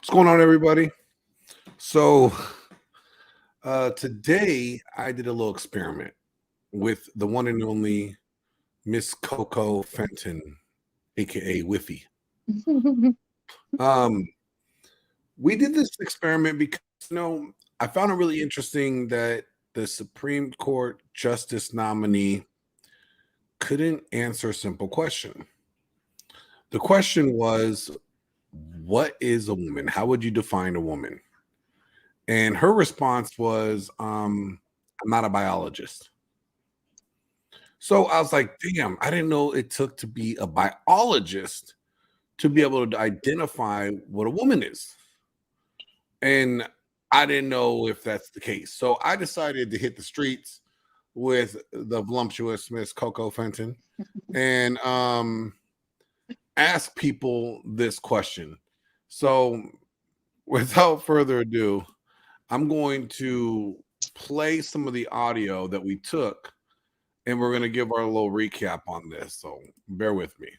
What's going on, everybody? So, today I did a little experiment with the one and only Miss Coco Fenton, aka Whiffy. Um, we did this experiment because I found it really interesting that the Supreme Court Justice nominee couldn't answer a simple question. The question was, what is a woman? How would you define a woman? And her response was, I'm not a biologist. So I was like, damn, I didn't know it took to be a biologist to be able to identify what a woman is. And I didn't know if that's the case. So I decided to hit the streets with the voluptuous Miss Coco Fenton and ask people this question. So without further ado, I'm going to play some of the audio that we took, and we're going to give our little recap on this. So bear with me.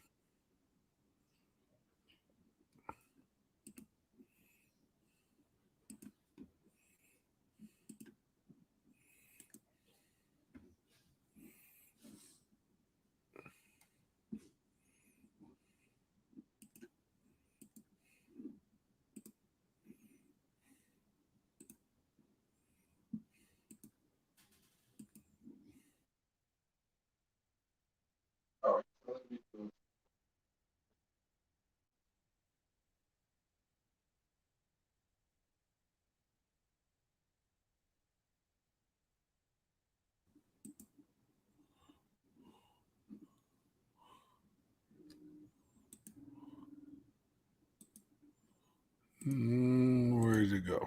Where did it go?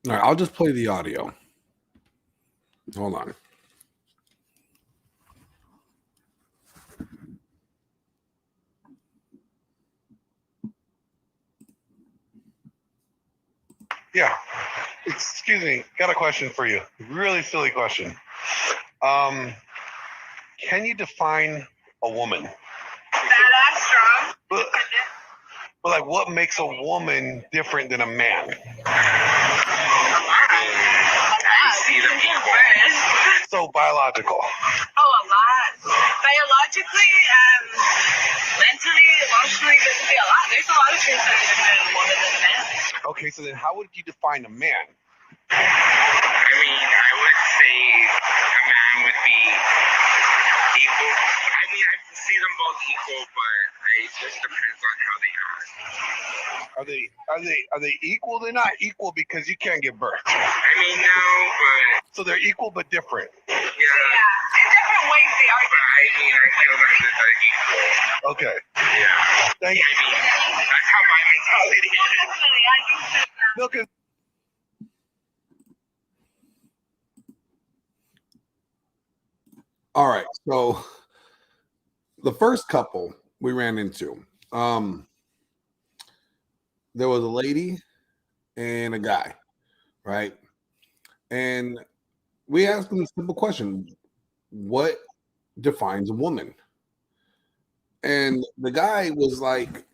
All right, I'll just play the audio. Hold on. Yeah. Excuse me. Got a question for you. Really silly question. Can you define a woman? Badass, strong. But like, what makes a woman different than a man? I see the people. So biological. Oh, a lot. Biologically, mentally, emotionally, physically, a lot. There's a lot of things that are different in a woman than a man. Okay, so then how would you define a man? I mean, I would say a man would be equal. I mean, I see them both equal, but it just depends on how they act. Are they equal? They're not equal because you can't give birth. I mean, no, but So they're equal but different. yeah. In different ways, they are. But I mean, I feel that they're equal. Okay. Yeah. Thank I you. mean, that's how my mentality is. Definitely, I do see that. No, 'cause All right, so the first couple we ran into, there was a lady and a guy, right? And we asked them a simple question: what defines a woman? And the guy was like,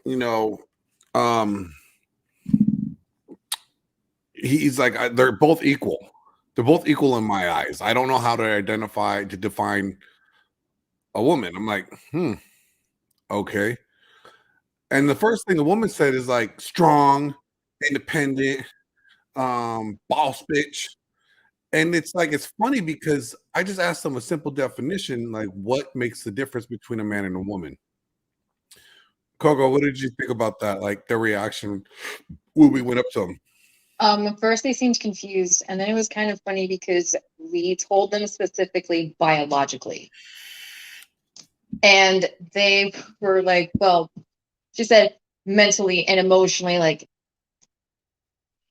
he's like, they're both equal. They're both equal in my eyes. I don't know how to define a woman. I'm like, okay. And the first thing the woman said is like strong, independent, boss bitch. And it's like, it's funny because I just asked them a simple definition, like what makes the difference between a man and a woman? Coco, what did you think about that? Like their reaction when we went up to them? At first they seemed confused, and then it was kind of funny because we told them specifically biologically. And they were like, well, she said mentally and emotionally, like,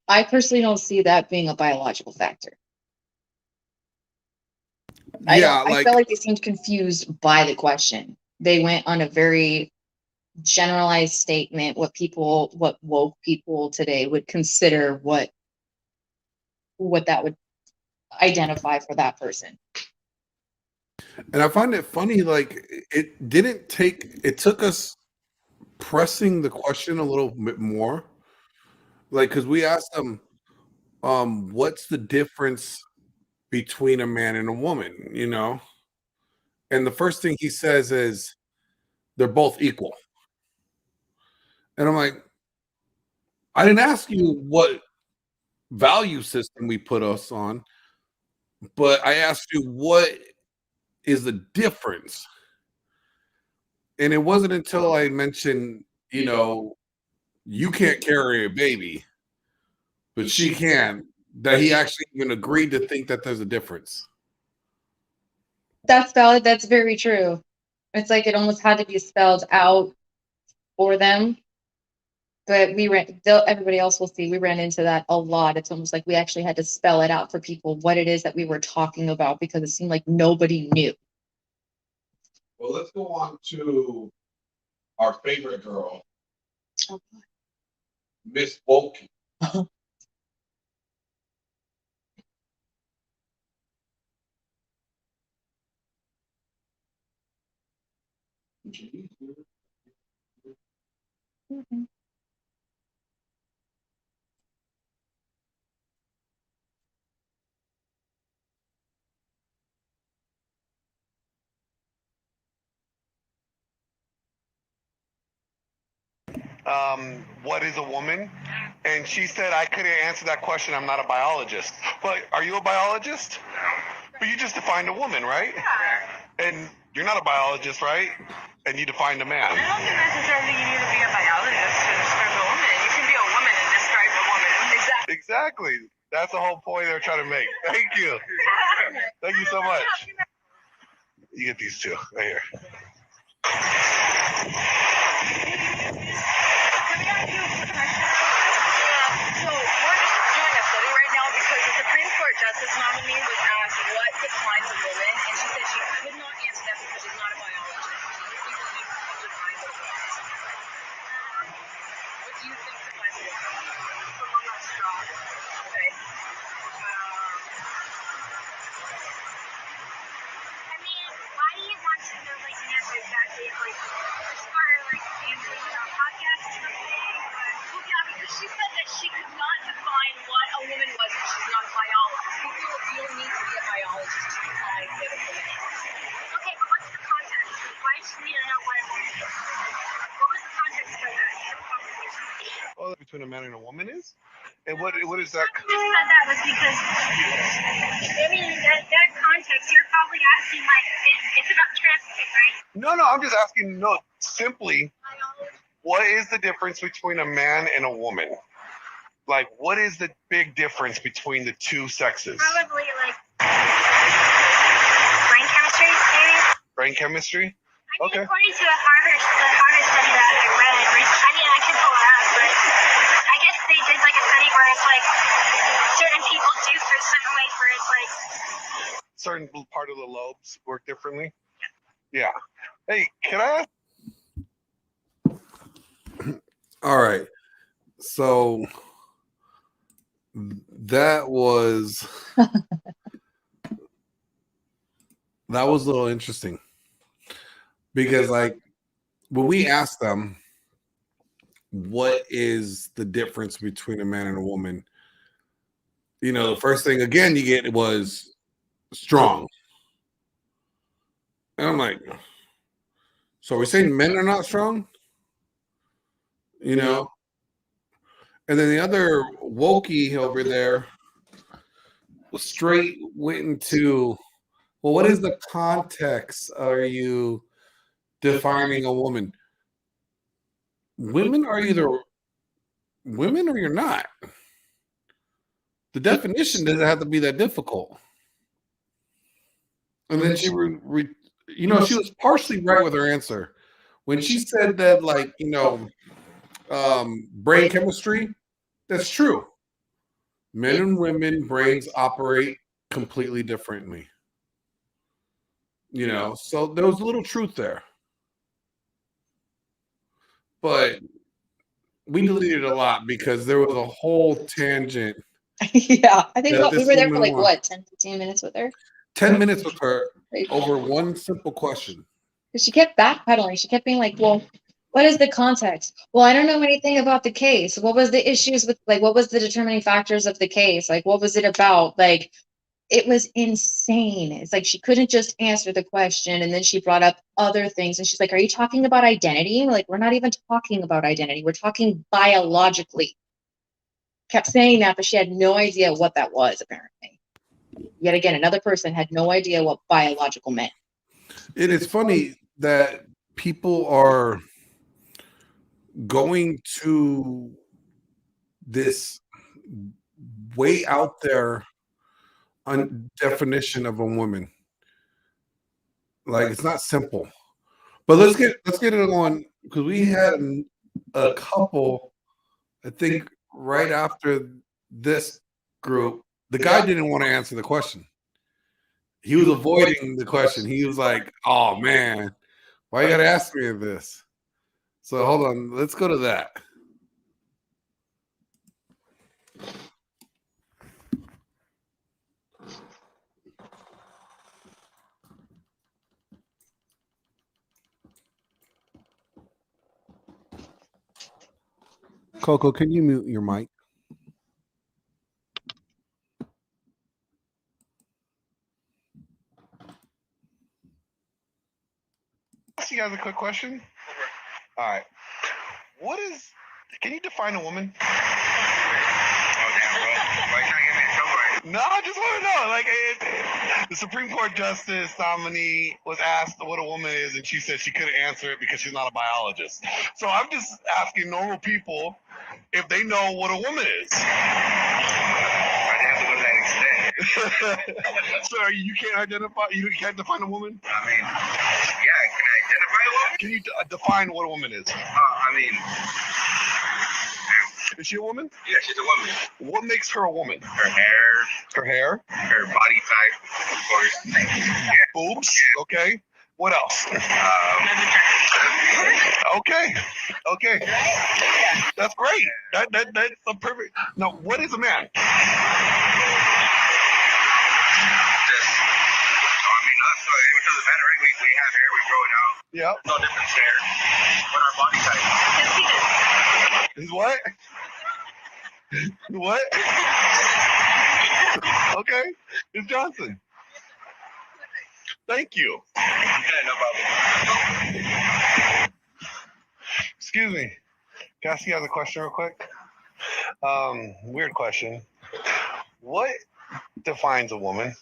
I personally don't see that being a biological factor. Yeah, I felt like they seemed confused by the question. They went on a very generalized statement, what woke people today would consider what that would identify for that person. and I find it funny, like it took us pressing the question a little bit more, like because we asked them, what's the difference between a man and a woman, you know? And the first thing he says is they're both equal. And I'm like, I didn't ask you what value system we put us on, but I asked you what is the difference. And it wasn't until I mentioned, you know, you can't carry a baby, but she can, that he actually even agreed to think that there's a difference. That's valid. That's very true. It's like it almost had to be spelled out for them. But everybody else will see, we ran into that a lot. It's almost like we actually had to spell it out for people what it is that we were talking about because it seemed like nobody knew. Well, let's go on to our favorite girl, Miss Bolke. Mhm. What is a woman? And she said I couldn't answer that question. I'm not a biologist. But are you a biologist? But you just defined a woman, right? And you're not a biologist, right? And you defined a man. I don't think necessarily you need to be a biologist to describe a woman. You can be a woman and describe a woman. Exactly. Exactly. That's the whole point they're trying to make. Thank you. Thank you so much. You get these two right here. So we're just doing a study right now because the Supreme Court Justice nominee was asked what defines a woman, and she said she could not answer that because she's not a biologist. Do you think you define a woman? What do you think defines a woman? Someone that's strong. Okay. I mean, why do you want to know like an answer exactly? Like, just for like answering on podcast or something? Well, yeah, because she said that she could not define what a woman was if she's not a biologist. People feel you need to be a biologist to define what a woman is. Okay, but what's the context? Why does she need to know what a woman is? What was the context for that conversation? Oh, between a man and a woman is? And what is that? I just said that was because, I mean, that context, you're probably asking, like, it's about transport, right? No, I'm just asking, no, simply, what is the difference between a man and a woman? Like, what is the big difference between the two sexes? Probably, like, brain chemistry, maybe? Brain chemistry? I mean, Okay. according to the Harvard study that I read, I mean, I can pull it up, but I guess they did like a study where it's like certain people do for certain ways where it's like Certain part of the lobes work differently? Yeah. Hey, can I ask? All right. So that was a little interesting because like when we asked them what is the difference between a man and a woman, you know, the first thing again you get was strong. And I'm like, so are we saying men are not strong? You know? And then the other wokey over there was straight went into, well, what is the context? Are you defining a woman? Women are either women or you're not. The definition doesn't have to be that difficult. And then she, you know, she was partially right with her answer when she said that, like, you know, brain chemistry. That's true. Men and women brains operate completely differently. You know, so there was a little truth there. But we deleted a lot because there was a whole tangent. Yeah, I think that we this were there for woman like won. what, 10, 15 minutes with her? 10 minutes with her Right. over one simple question. Because she kept backpedaling. She kept being like, well, What is the context? Well, I don't know anything about the case. What was the issues with, like, what was the determining factors of the case? Like, what was it about? Like, it was insane. It's like she couldn't just answer the question, and then she brought up other things, and she's like, "Are you talking about identity?" Like, we're not even talking about identity. We're talking biologically. Kept saying that, but she had no idea what that was, apparently. Yet again, another person had no idea what biological meant. It is funny that people are going to this way out there definition of a woman. Like, it's not simple. But let's get it on, because we had a couple, I think, right after this group. The guy didn't want to answer the question. He was avoiding the question. He was like, "Oh man, why you gotta ask me this?" So hold on, let's go to that. Coco, can you mute your mic? Ask you guys a quick question. All right. Can you define a woman? Oh, damn, bro. Why you trying to get me in trouble right No, I just want to know. Like, the Supreme Court Justice nominee was asked what a woman is, and she said she couldn't answer it because she's not a biologist. So I'm just asking normal people if they know what a woman is. Why they have to go to that extent? So you can't identify. You can't define a woman. I mean, yeah, can I identify a woman? Can you define what a woman is? I mean, Is she a woman? yeah, she's a woman. What makes her a woman? Her hair, Her hair, her body type, of course. Yeah. boobs. Okay. What else? Okay. Okay. That's great. That's a perfect. Now, what is a man? Just, I mean, us, so it doesn't matter, right? We have hair, we grow it out. Yeah. No difference there. What our body type. Is what? What? Okay. It's Johnson. Thank you. Yeah, no problem. Excuse me. Can I ask you guys a question real quick? Weird question. What defines a woman?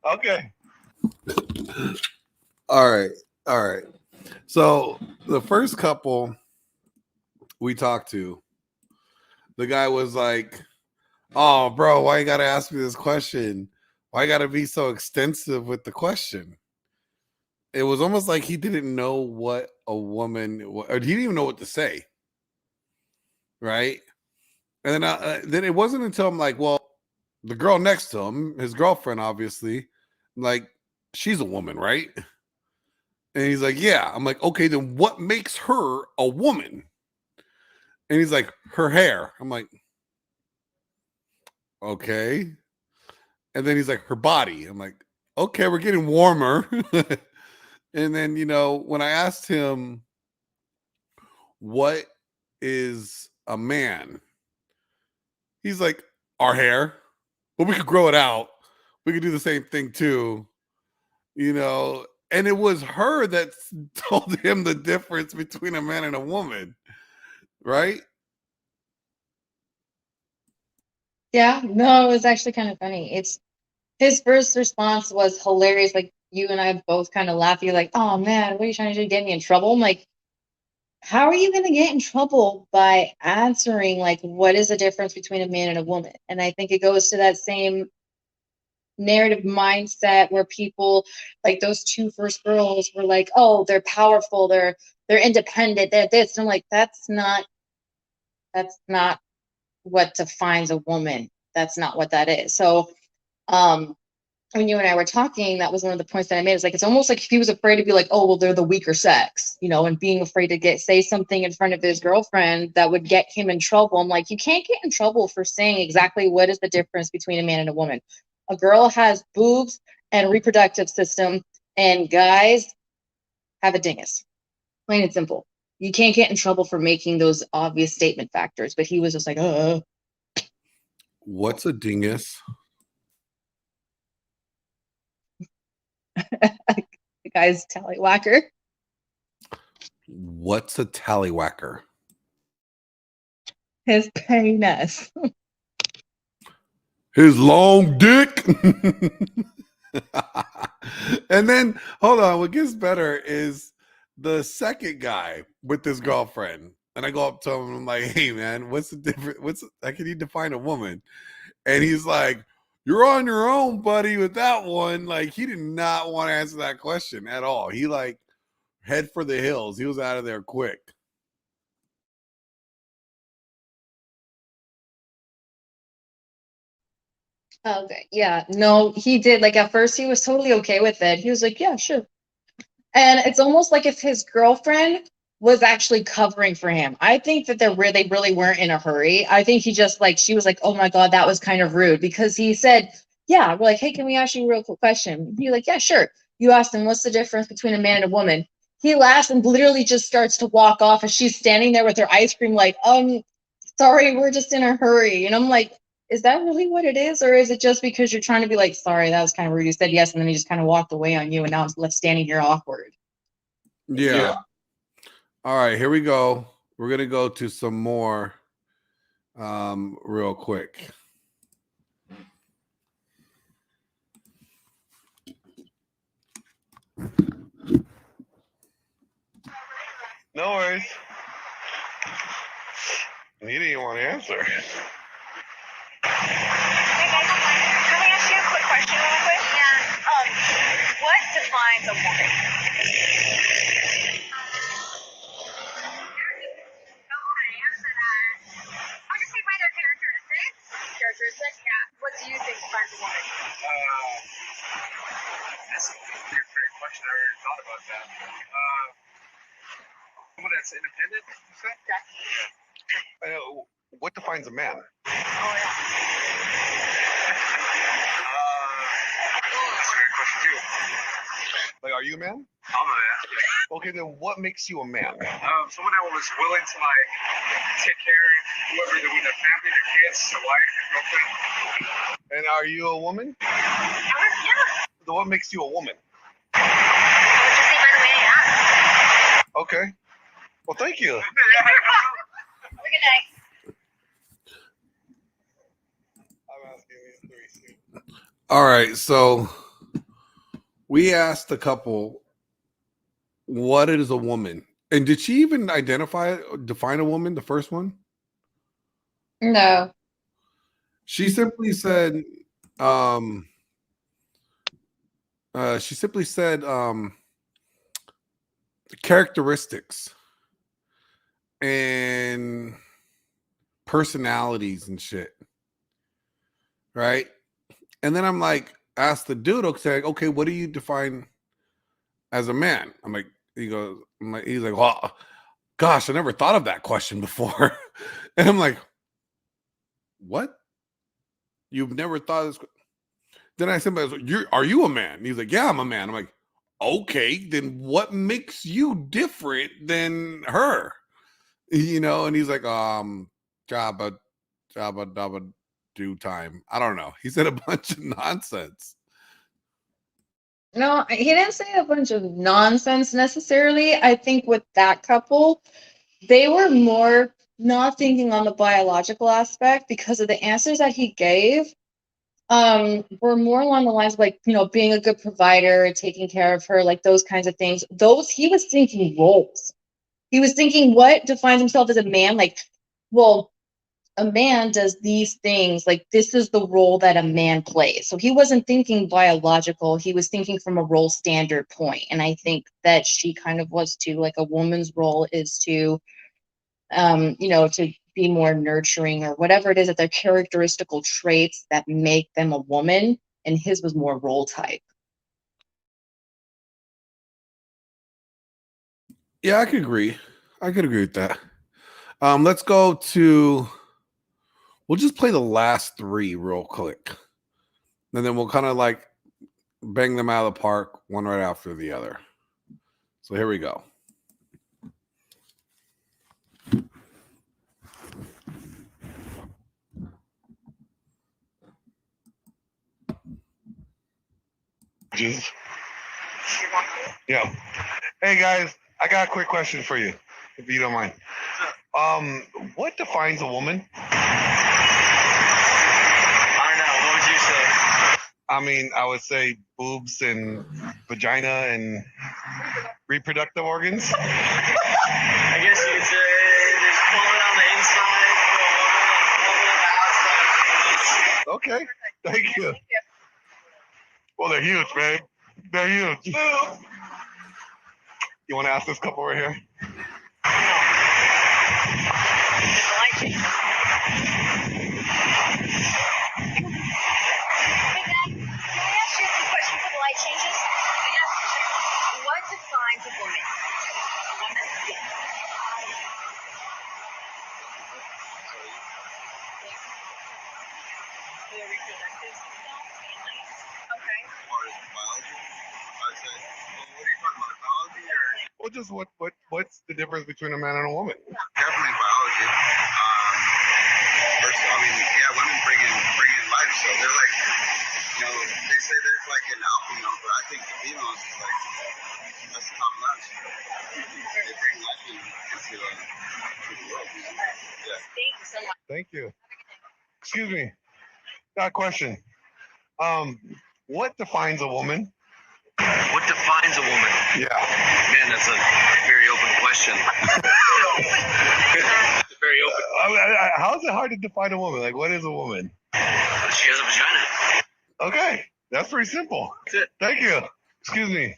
Okay. All right. So the first couple we talked to, the guy was like, "Oh, bro, why you gotta ask me this question? Why you gotta be so extensive with the question?" It was almost like he didn't know what a woman, or he didn't even know what to say, right? And then it wasn't until I'm like, "Well, the girl next to him, his girlfriend, obviously, like, she's a woman, right?" And he's like, "Yeah." I'm like, "Okay, then what makes her a woman?" And he's like, "Her hair." I'm like, "Okay." And then he's like, "Her body." I'm like, "Okay, we're getting warmer." And then, when I asked him, what is a man? He's like, "Our hair. But we could grow it out. We could do the same thing too." And it was her that told him the difference between a man and a woman, right? Yeah, no, it was actually kind of funny. It's his first response was hilarious. Like, you and I both kind of laugh. You're like, "Oh man, what are you trying to do? Get me in trouble?" I'm like, how are you going to get in trouble by answering, like, what is the difference between a man and a woman? And I think it goes to that same narrative mindset where people, like those two first girls, were like, "Oh, they're powerful, they're independent, they're this." And I'm like, that's not what defines a woman. That's not what that is. So when you and I were talking, that was one of the points that I made. It's like, it's almost like if he was afraid to be like, "Oh, well, they're the weaker sex," and being afraid to say something in front of his girlfriend that would get him in trouble. I'm like, you can't get in trouble for saying exactly what is the difference between a man and a woman. A girl has boobs and reproductive system, and guys have a dingus. Plain and simple. You can't get in trouble for making those obvious statement factors, but he was just like, What's a dingus? the guy's tallywhacker. What's a tallywhacker? His penis. His long dick. And then, hold on, what gets better is the second guy with his girlfriend. And I go up to him and I'm like, hey, man, what's the difference? How can you define a woman? And he's like, you're on your own, buddy, with that one. Like, he did not want to answer that question at all. He, like, head for the hills. He was out of there quick. Okay, yeah, no, he did. Like at first, he was totally okay with it. He was like, "Yeah, sure." And it's almost like if his girlfriend was actually covering for him. I think that they really weren't in a hurry. I think he just like she was like, "Oh my God, that was kind of rude," because he said, "Yeah." We're like, "Hey, can we ask you a real quick question?" He's like, "Yeah, sure." You asked him, "What's the difference between a man and a woman?" He laughs and literally just starts to walk off as she's standing there with her ice cream, like, sorry, we're just in a hurry." And I'm like, is that really what it is? Or is it just because you're trying to be like, sorry, that was kind of rude. You said yes, and then he just kind of walked away on you, and now I'm left standing here awkward. Yeah. All right, here we go. We're going to go to some more real quick. No worries. He didn't even want to answer. Hey, guys, can we ask you a quick question real quick? Yeah. What defines a woman? I'll just say by their characteristics. Characteristics? Yeah. What do you think defines a woman? That's a great question. I already thought about that. Someone that's independent, you say? What defines a man? Oh, yeah. That's a great question too. Like, are you a man? I'm a man. Yeah. Okay, then what makes you a man? Someone that was willing to like take care of whoever with their family, their kids, their wife, their girlfriend. And are you a woman? Yeah. So what makes you a woman? I would just say by the way I act. Okay. Well, thank you. Have a good night. I'm asking these three. All right, so we asked the couple, what is a woman? And did she even define a woman, the first one? No. She simply said, characteristics and personalities and shit. Right? And then I'm like, ask the dude, okay, what do you define as a man? I'm like, he's like, well, gosh, I never thought of that question before. And I'm like, what? You've never thought of this? Then I said, are you a man? And he's like, yeah, I'm a man. I'm like, okay, then what makes you different than her? You know, and he's like, Jabba, do time. I don't know. He said a bunch of nonsense. No, he didn't say a bunch of nonsense necessarily. I think with that couple, they were more not thinking on the biological aspect because of the answers that he gave. Were more along the lines of like, being a good provider, taking care of her, like those kinds of things. Those he was thinking roles. He was thinking what defines himself as a man. Like, well, a man does these things, like this is the role that a man plays. So he wasn't thinking biological, he was thinking from a role standard point. And I think that she kind of was too. Like a woman's role is to to be more nurturing or whatever it is that they're characteristical traits that make them a woman, and his was more role type. Yeah, I could agree with that. Let's go to, we'll just play the last three real quick, and then we'll kind of like bang them out of the park, one right after the other. So here we go. Yeah. Hey guys, I got a quick question for you, if you don't mind. What defines a woman? I don't know. What would you say? I mean, I would say boobs and vagina and reproductive organs. I guess you could say there's woman on the inside, woman on the outside. Okay, thank you. Well, they're huge, man. They're huge. You want to ask this couple right here? Hey, Dad, can I ask you a quick question before the light changes? Yeah. What defines a woman? Their reproductive self, mainly. Okay. As far as biology, I'd say, well, what are you talking about, biology or? Well, just what's the difference between a man and a woman? Definitely biology. First, I mean, yeah, women bring in life, so they're like, they say there's like an alpha male, but I think the females is like that's top notch. They bring life into the world. Yeah. Thank you so much. Thank you. Excuse me. Got a question. What defines a woman? What defines a woman? Yeah. Man, that's a very open question. It's very open. How is it hard to define a woman? Like, what is a woman? She has a vagina. Okay, that's pretty simple. That's it. Thank you. Excuse me.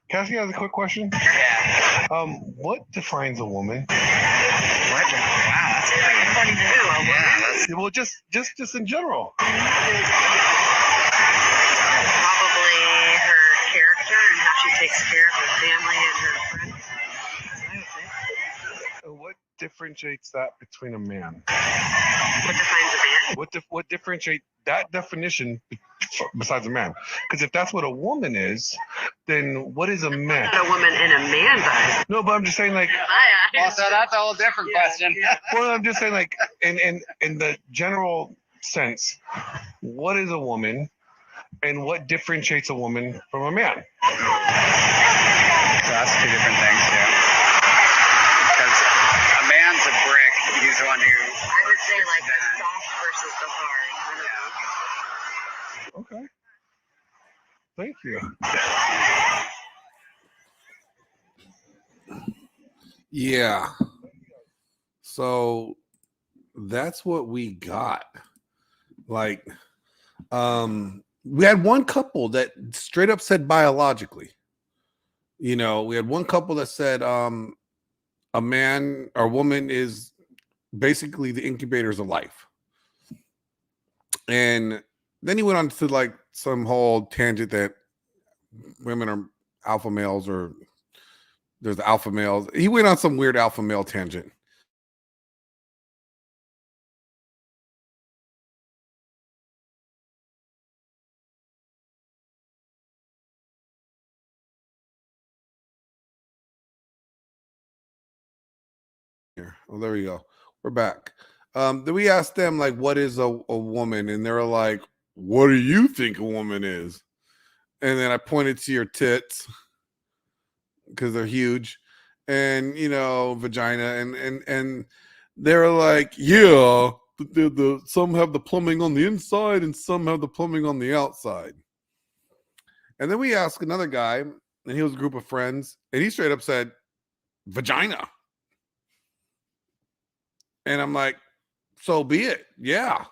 Cassie has a quick question. Yeah. What defines a woman? What? Wow, that's pretty funny to do. Yeah, that's Well, just in general. Probably her character and how she takes care of her family and her friends. I would say. What differentiates that between a man? What defines a man? What differentiate that definition besides a man? Because if that's what a woman is, then what is a man? Not a woman in a man's eyes. No, but I'm just saying, like, Well, so that's a whole different question. well, I'm just saying, like, in the general sense, what is a woman, and what differentiates a woman from a man? So that's two different things too. Because a man's a brick. He's the one who. I would say like the soft versus the hard. I don't know. Okay. Thank you. Yeah. So that's what we got. Like, we had one couple that straight up said biologically. We had one couple that said a man or woman is basically the incubators of life. And then he went on to like some whole tangent that women are alpha males or there's alpha males. He went on some weird alpha male tangent. Here. Oh, there we go. We're back. Then we asked them, like, what is a woman? And they're like, what do you think a woman is? And then I pointed to your tits because they're huge and, vagina. And they're like, yeah, some have the plumbing on the inside and some have the plumbing on the outside. And then we asked another guy, and he was a group of friends, and he straight up said, vagina. And I'm like, so be it. Yeah.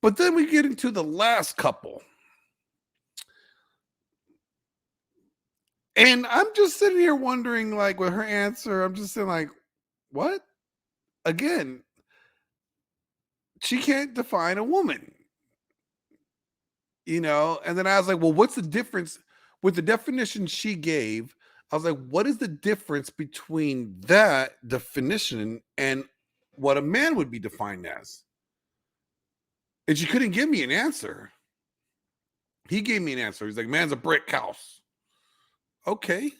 But then we get into the last couple. And I'm just sitting here wondering, like, with her answer, I'm just saying, like, what? Again, she can't define a woman. And then I was like, well, what's the difference with the definition she gave? I was like, what is the difference between that definition and what a man would be defined as? And she couldn't give me an answer. He gave me an answer. He's like, man's a brick house. Okay,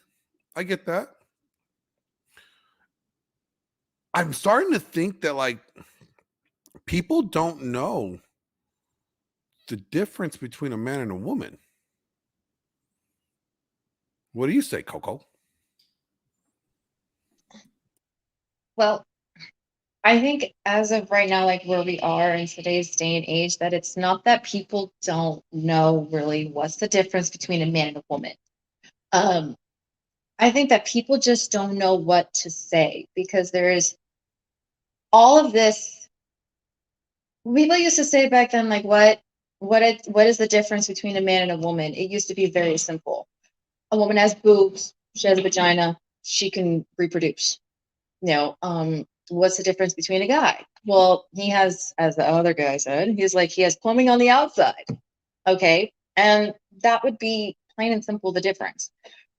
I get that. I'm starting to think that like people don't know the difference between a man and a woman. What do you say, Coco? Well, I think as of right now, like where we are in today's day and age, that it's not that people don't know really what's the difference between a man and a woman. Um, I think that people just don't know what to say because there is all of this. People used to say back then, like, what is the difference between a man and a woman? It used to be very simple. A woman has boobs, she has a vagina, she can reproduce. What's the difference between a guy? Well, he has, as the other guy said, he's like, he has plumbing on the outside. Okay. And that would be plain and simple the difference.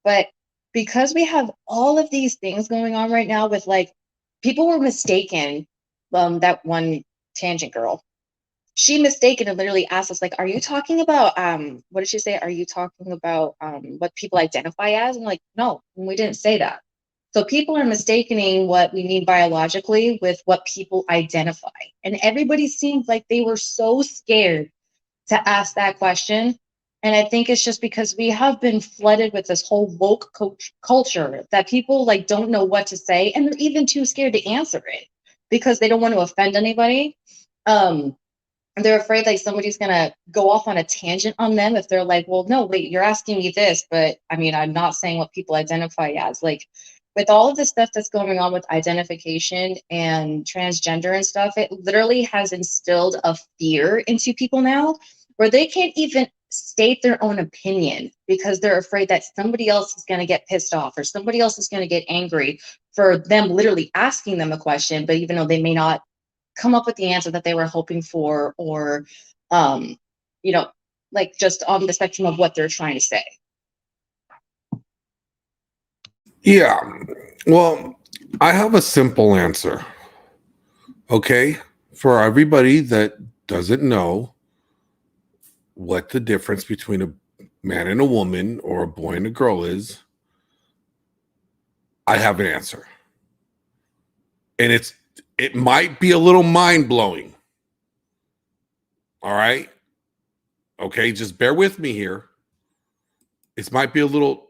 But because we have all of these things going on right now with like, people were mistaken, that one tangent girl, she mistaken and literally asked us, like, are you talking about, what did she say? Are you talking about what people identify as? I'm like, no, we didn't say that. So people are mistaking what we mean biologically with what people identify. And everybody seemed like they were so scared to ask that question. And I think it's just because we have been flooded with this whole woke culture that people like don't know what to say, and they're even too scared to answer it because they don't want to offend anybody. They're afraid like somebody's gonna go off on a tangent on them if they're like, well, no, wait, you're asking me this, but I mean, I'm not saying what people identify as. Like, with all of the stuff that's going on with identification and transgender and stuff, it literally has instilled a fear into people now where they can't even state their own opinion because they're afraid that somebody else is going to get pissed off or somebody else is going to get angry for them literally asking them a question, but even though they may not come up with the answer that they were hoping for, or um like just on the spectrum of what they're trying to say. Yeah. Well, I have a simple answer. Okay. For everybody that doesn't know what the difference between a man and a woman or a boy and a girl is, I have an answer. And it might be a little mind-blowing. All right. Okay, just bear with me here. It might be a little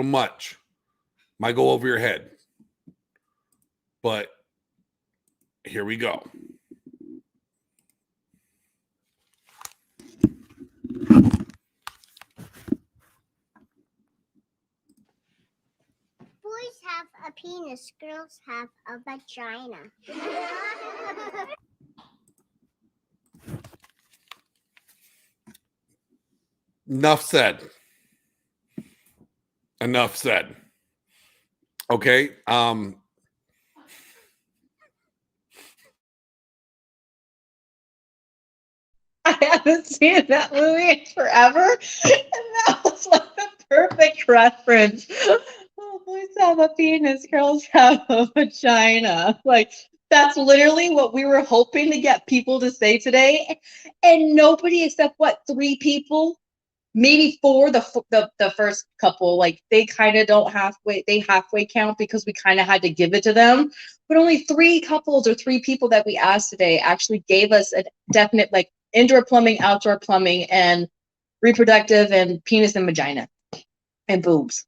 much. Might go over your head. But here we go. Boys have a penis, girls have a vagina. Enough said. Enough said. Okay. I haven't seen that movie in forever, and that was like the perfect reference. Oh, boys have a penis, girls have a vagina. Like, that's literally what we were hoping to get people to say today, and nobody except what, 3 people, maybe 4, the first couple, like they kind of don't halfway count because we kind of had to give it to them, but only 3 couples or 3 people that we asked today actually gave us a definite like indoor plumbing, outdoor plumbing, and reproductive and penis and vagina and boobs.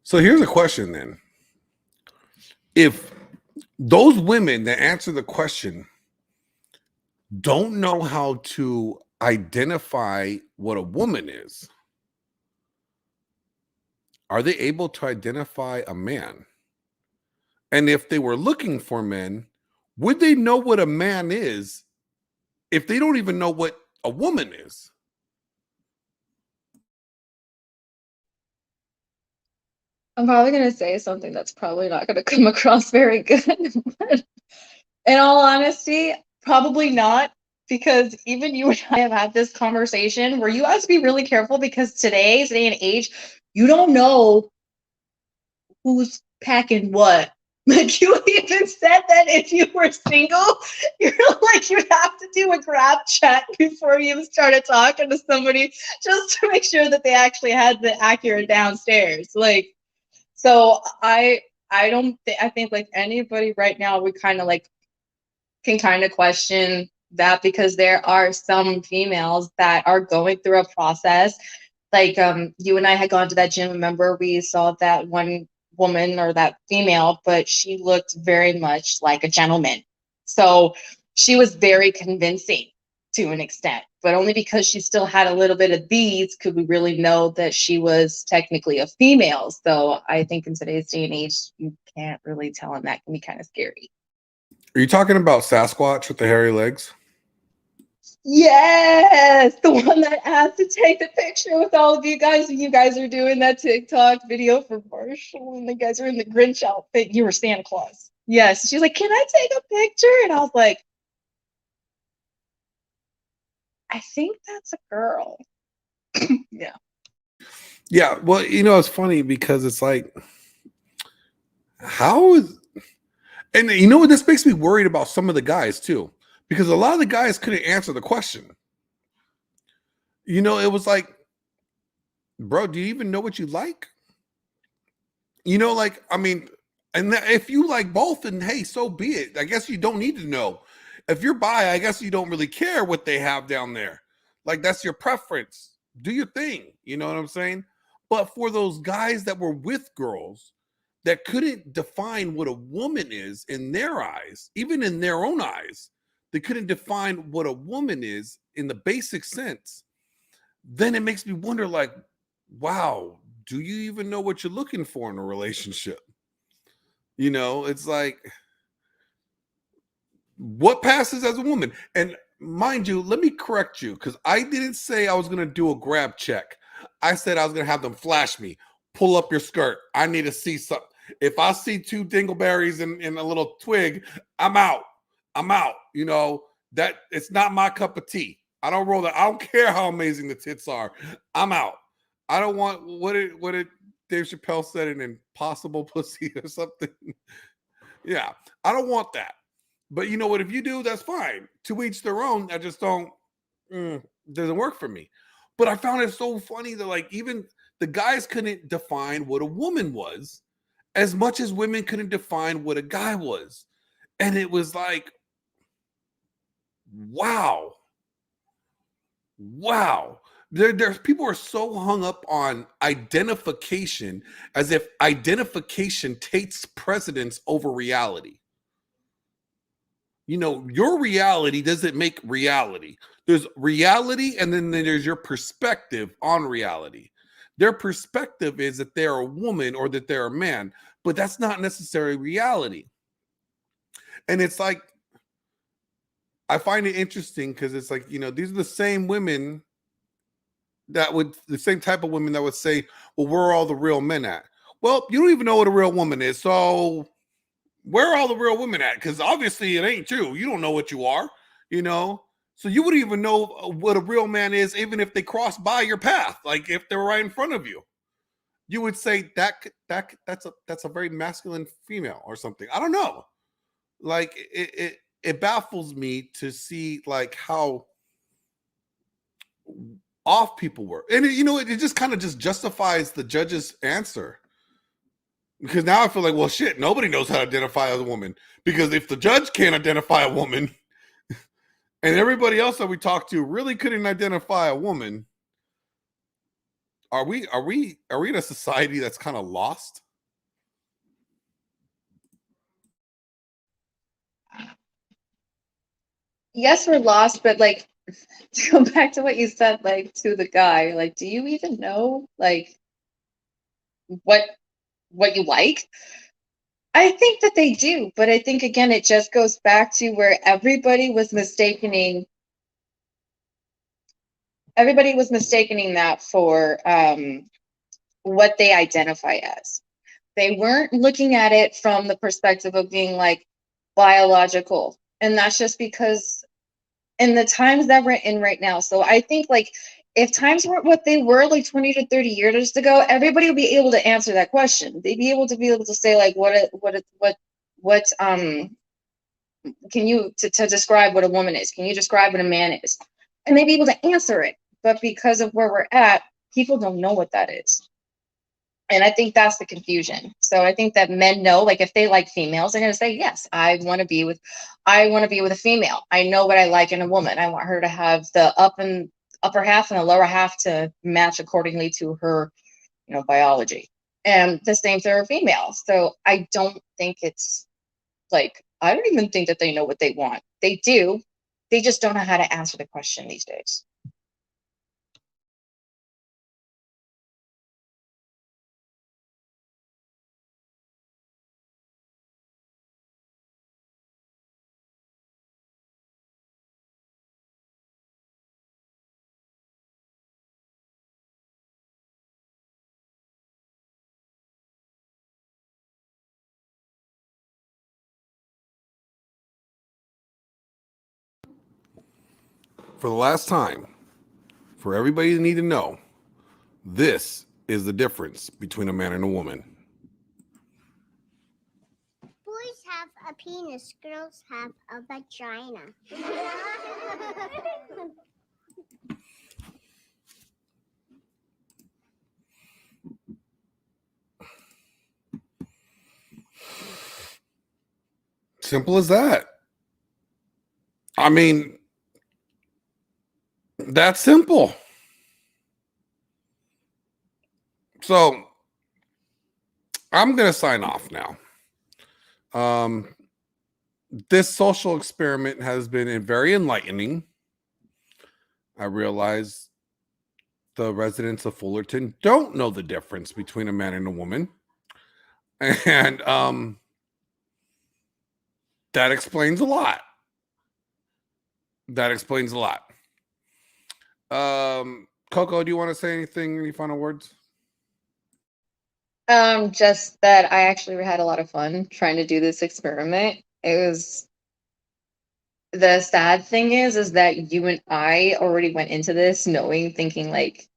So here's a question then. If those women that answer the question don't know how to identify what a woman is, are they able to identify a man? And if they were looking for men, would they know what a man is if they don't even know what a woman is? I'm probably going to say something that's probably not going to come across very good. But in all honesty, probably not, because even you and I have had this conversation where you have to be really careful because today's day and age, you don't know who's packing what. Like, you even said that if you were single, you're like you'd have to do a grab chat before you even started talking to somebody just to make sure that they actually had the accurate downstairs. Like, so I don't think I think like anybody right now we kind of like can kind of question that because there are some females that are going through a process. Like you and I had gone to that gym, remember we saw that one woman or that female, but she looked very much like a gentleman. So she was very convincing to an extent, but only because she still had a little bit of these could we really know that she was technically a female. So I think in today's day and age, you can't really tell, and that can be kind of scary. Are you talking about Sasquatch with the hairy legs? Yes, the one that asked to take the picture with all of you guys when you guys are doing that TikTok video for Marshall and the guys are in the Grinch outfit. You were Santa Claus. Yes, she's like, "Can I take a picture?" And I was like, "I think that's a girl." Yeah. Yeah. Well, it's funny because it's like, how is, and what, this makes me worried about some of the guys too, because a lot of the guys couldn't answer the question. It was like, bro, do you even know what you like? Like, I mean, and if you like both, then hey, so be it. I guess you don't need to know. If you're bi, I guess you don't really care what they have down there. Like, that's your preference. Do your thing. You know what I'm saying? But for those guys that were with girls that couldn't define what a woman is in their eyes, even in their own eyes, they couldn't define what a woman is in the basic sense, then it makes me wonder, like, wow, do you even know what you're looking for in a relationship? It's like, what passes as a woman? And mind you, let me correct you, because I didn't say I was going to do a grab check. I said I was going to have them flash me, pull up your skirt. I need to see something. If I see two dingleberries in a little twig, I'm out. I'm out. That it's not my cup of tea. I don't roll that. I don't care how amazing the tits are. I'm out. I don't want what did Dave Chappelle said, an impossible pussy or something. Yeah, I don't want that. But you know what? If you do, that's fine. To each their own. I just don't. Doesn't work for me. But I found it so funny that like even the guys couldn't define what a woman was, as much as women couldn't define what a guy was, and it was like, wow. There's people are so hung up on identification as if identification takes precedence over reality. Your reality doesn't make reality. There's reality, and then there's your perspective on reality. Their perspective is that they're a woman or that they're a man, but that's not necessarily reality. And it's like, I find it interesting because it's like, these are the same women the same type of women that would say, well, where are all the real men at? Well, you don't even know what a real woman is. So where are all the real women at? Because obviously it ain't you. You don't know what you are, So you wouldn't even know what a real man is, even if they cross by your path. Like if they're right in front of you, you would say that's a very masculine female or something. I don't know. Like it baffles me to see like how off people were. And it just kind of just justifies the judge's answer. Because now I feel like, well, shit, nobody knows how to identify as a woman. Because if the judge can't identify a woman and everybody else that we talked to really couldn't identify a woman, are we in a society that's kind of lost? Yes, we're lost, but like to go back to what you said, like to the guy, like, do you even know like what you like? I think that they do, but I think again it just goes back to where everybody was mistaking that for what they identify as. They weren't looking at it from the perspective of being like biological. And that's just because in the times that we're in right now. So I think like if times were what they were like 20 to 30 years ago, everybody would be able to answer that question. They'd be able to say like what what can you to describe what a woman is? Can you describe what a man is? And they'd be able to answer it. But because of where we're at, people don't know what that is. And I think that's the confusion. So I think that men know, like if they like females, they're gonna say, yes, I want to be with a female. I know what I like in a woman. I want her to have the upper half and the lower half to match accordingly to her, biology. And the same for a female. So I don't think it's like, I don't even think that they know what they want. They do. They just don't know how to answer the question these days. For the last time, for everybody to need to know, this is the difference between a man and a woman. Boys have a penis, girls have a vagina. Simple as that. I mean, that's simple. So I'm going to sign off now. This social experiment has been very enlightening. I realize the residents of Fullerton don't know the difference between a man and a woman. And that explains a lot. That explains a lot. Coco, do you want to say anything? Any final words? Just that I actually had a lot of fun trying to do this experiment. The sad thing is that you and I already went into this thinking like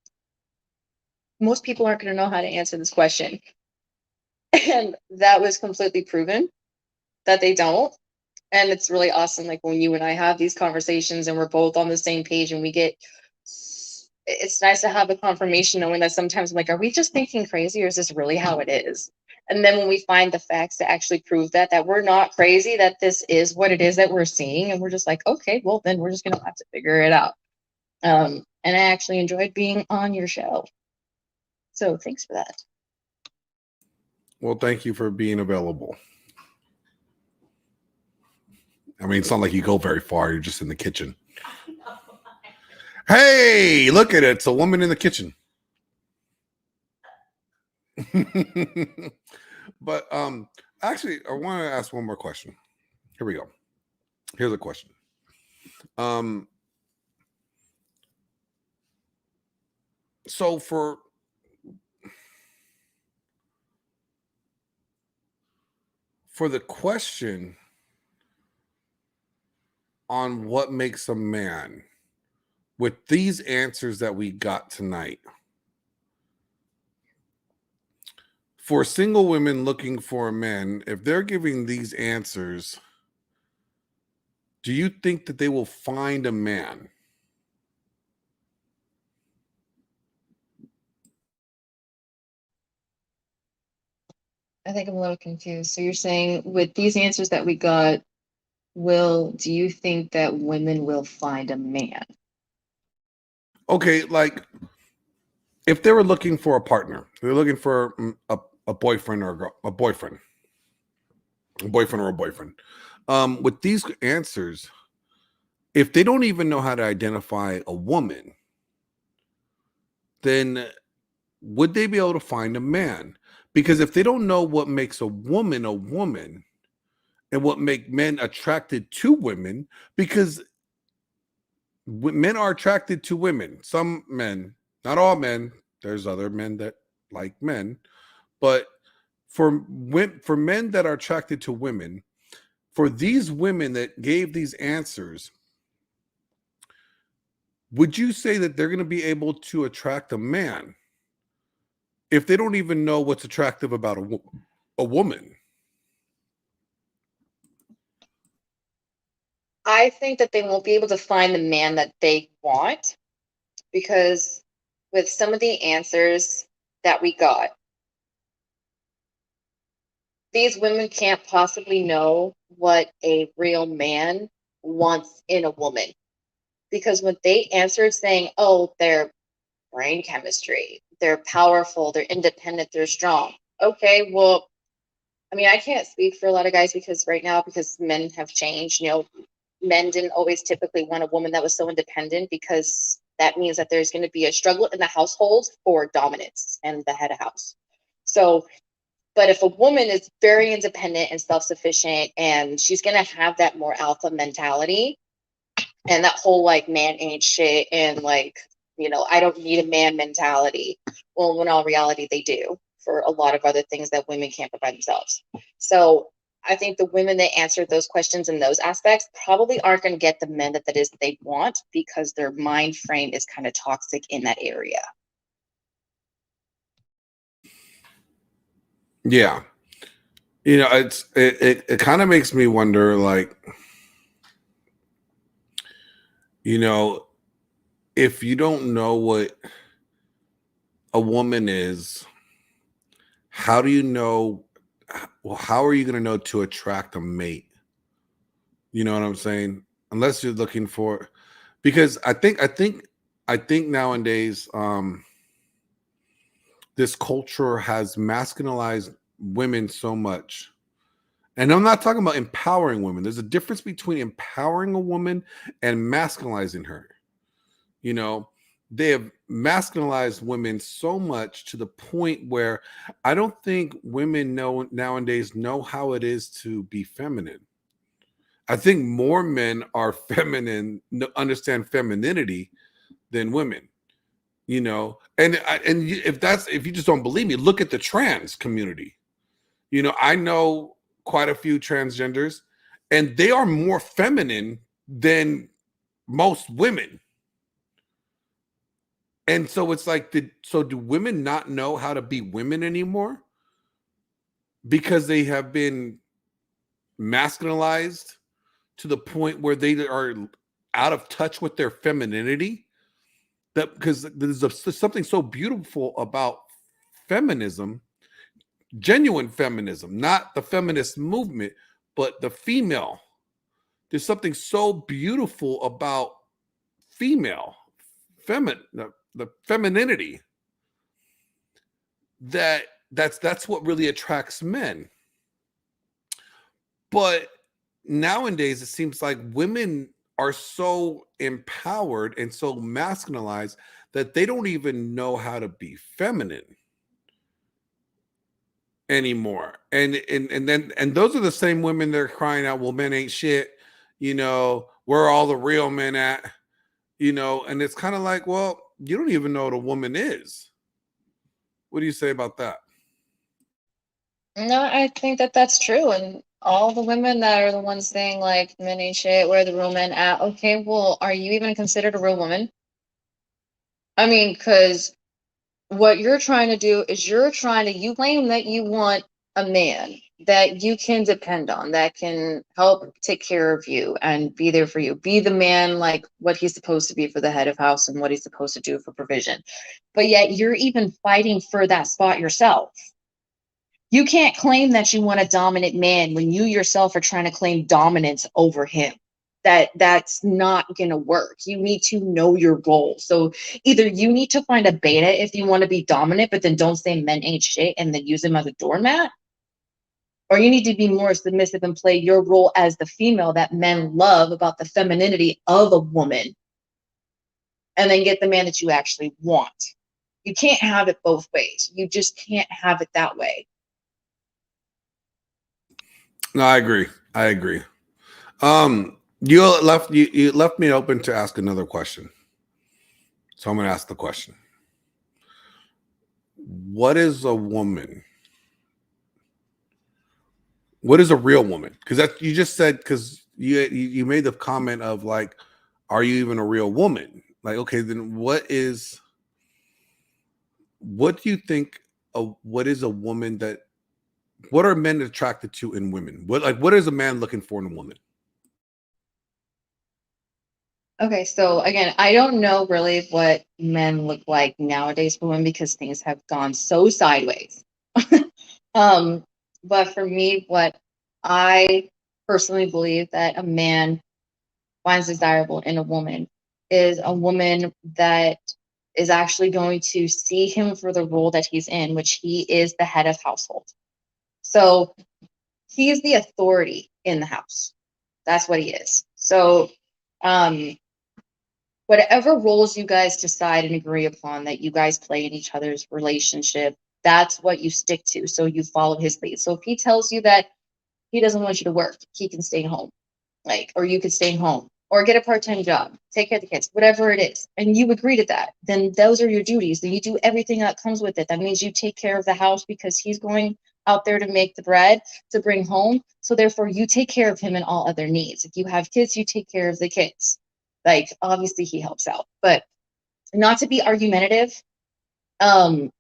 most people aren't going to know how to answer this question. And that was completely proven that they don't. And it's really awesome, like when you and I have these conversations and we're both on the same page and it's nice to have a confirmation knowing that sometimes I'm like, are we just thinking crazy or is this really how it is? And then when we find the facts to actually prove that we're not crazy, that this is what it is that we're seeing, and we're just like, okay, well then we're just gonna have to figure it out. And I actually enjoyed being on your show. So thanks for that. Well, thank you for being available. I mean, it's not like you go very far. You're just in the kitchen. Hey, look at it. It's a woman in the kitchen. But actually, I want to ask one more question. Here we go. Here's a question. So for the question on what makes a man, with these answers that we got tonight, for single women looking for a man, if they're giving these answers, do you think that they will find a man? I think I'm a little confused. So you're saying with these answers that we got, do you think that women will find a man? Okay, like if they were looking for a partner, they're looking for a boyfriend or a girl, a boyfriend or a boyfriend. With these answers, if they don't even know how to identify a woman, then would they be able to find a man? Because if they don't know what makes a woman and what make men attracted to women, because men are attracted to women. Some men, not all men. There's other men that like men, but for men that are attracted to women, for these women that gave these answers, would you say that they're going to be able to attract a man if they don't even know what's attractive about a woman? I think that they won't be able to find the man that they want because with some of the answers that we got, these women can't possibly know what a real man wants in a woman. Because when they answered saying, oh, they're brain chemistry, they're powerful, they're independent, they're strong. Okay, well, I mean, I can't speak for a lot of guys because right now, because men have changed, men didn't always typically want a woman that was so independent because that means that there's going to be a struggle in the household for dominance and the head of house. So, but if a woman is very independent and self-sufficient and she's going to have that more alpha mentality and that whole like man ain't shit and like, I don't need a man mentality. Well, in all reality, they do for a lot of other things that women can't provide themselves. So I think the women that answered those questions in those aspects probably aren't going to get the men that is they want because their mind frame is kind of toxic in that area. Yeah. It kind of makes me wonder, like, if you don't know what a woman is, how do you know? Well, how are you going to know to attract a mate? You know what I'm saying? Unless you're looking for, because I think nowadays, this culture has masculinized women so much. And I'm not talking about empowering women. There's a difference between empowering a woman and masculinizing her. You know, they have masculinized women so much to the point where I don't think women nowadays know how it is to be feminine. I think more men are feminine, understand femininity than women. If you just don't believe me, look at the trans community. I know quite a few transgenders, and they are more feminine than most women. And so it's like, do women not know how to be women anymore because they have been masculinized to the point where they are out of touch with their femininity? That because there's something so beautiful about feminism, genuine feminism, not the feminist movement, but the female. There's something so beautiful about female, the femininity that's what really attracts men. But nowadays, it seems like women are so empowered and so masculinized that they don't even know how to be feminine anymore. And those are the same women that are crying out, "Well, men ain't shit." Where are all the real men at? And it's kind of like, well, you don't even know what a woman is. What do you say about that? No, I think that that's true. And all the women that are the ones saying like men ain't shit, where are the real men at? Okay, well, are you even considered a real woman? I mean, because what you're trying to do is you claim that you want a man that you can depend on, that can help take care of you and be there for you, be the man, like what he's supposed to be for the head of house and what he's supposed to do for provision. But yet you're even fighting for that spot yourself. You can't claim that you want a dominant man when you yourself are trying to claim dominance over him. That's not going to work. You need to know your role. So either you need to find a beta if you want to be dominant, but then don't say men ain't shit and then use him as a doormat, or you need to be more submissive and play your role as the female that men love about the femininity of a woman, and then get the man that you actually want. You can't have it both ways. You just can't have it that way. No, I agree. You left me open to ask another question. So I'm going to ask the question. What is a woman? What is a real woman? Because that you just said, because you made the comment of like, are you even a real woman? Like, okay, then what do you think what is a woman that what are men attracted to in women? What is a man looking for in a woman? Okay, so again, I don't know really what men look like nowadays for women because things have gone so sideways. um, but for me, what I personally believe that a man finds desirable in a woman is a woman that is actually going to see him for the role that he's in, which he is the head of household. So he is the authority in the house. That's what he is. So um whatever roles you guys decide and agree upon that you guys play in each other's relationship, that's what you stick to. So you follow his lead. So if he tells you that he doesn't want you to work, he can stay home, like, or you could stay home or get a part-time job, take care of the kids, whatever it is, and you agree to that, then those are your duties. Then you do everything that comes with it. That means you take care of the house because he's going out there to make the bread to bring home. So therefore you take care of him and all other needs. If you have kids, you take care of the kids. Like obviously he helps out, but not to be argumentative. Um,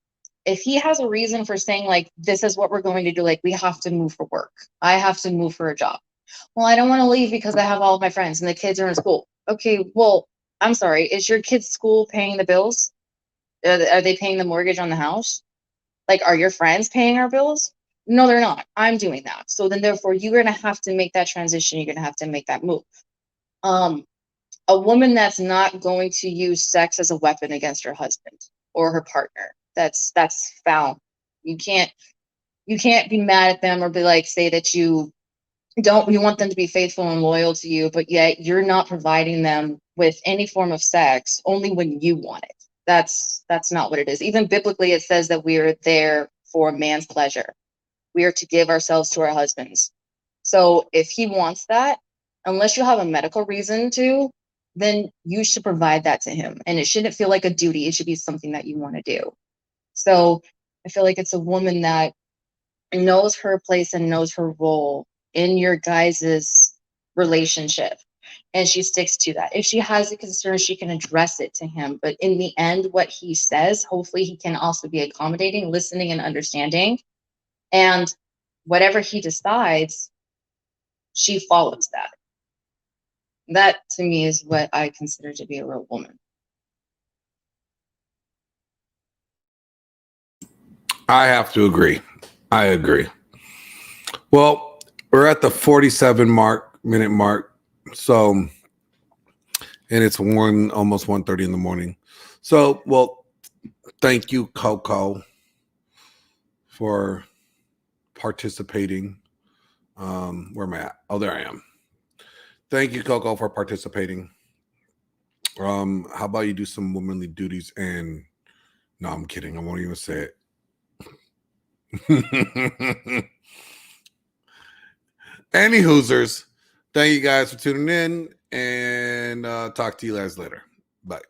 if he has a reason for saying like this is what we're going to do, like we have to move for work, I have to move for a job. Well, I don't want to leave because I have all of my friends and the kids are in school. Okay, well, I'm sorry. Is your kids' school paying the bills? Are they paying the mortgage on the house? Like, are your friends paying our bills? No, they're not. I'm doing that. So then, therefore, you're going to have to make that transition. You're going to have to make that move. Um, a woman that's not going to use sex as a weapon against her husband or her partner. That's foul. You can't be mad at them or be like say that you want them to be faithful and loyal to you, but yet you're not providing them with any form of sex only when you want it. That's not what it is. Even biblically it says that we are there for man's pleasure. We are to give ourselves to our husbands. So if he wants that, unless you have a medical reason to, then you should provide that to him. And it shouldn't feel like a duty. It should be something that you want to do. So I feel like it's a woman that knows her place and knows her role in your guys's relationship, and she sticks to that. If she has a concern, she can address it to him, but in the end what he says, hopefully he can also be accommodating, listening and understanding, and whatever he decides, she follows that. That to me is what I consider to be a real woman. I have to agree. I agree. Well, we're at the 47 minute mark. So, and it's almost 1:30 in the morning. So, well, thank you, Coco, for participating. Where am I at? Oh, there I am. Thank you, Coco, for participating. How about you do some womanly duties and no, I'm kidding. I won't even say it. Any Hoosers, thank you guys for tuning in and talk to you guys later. Bye.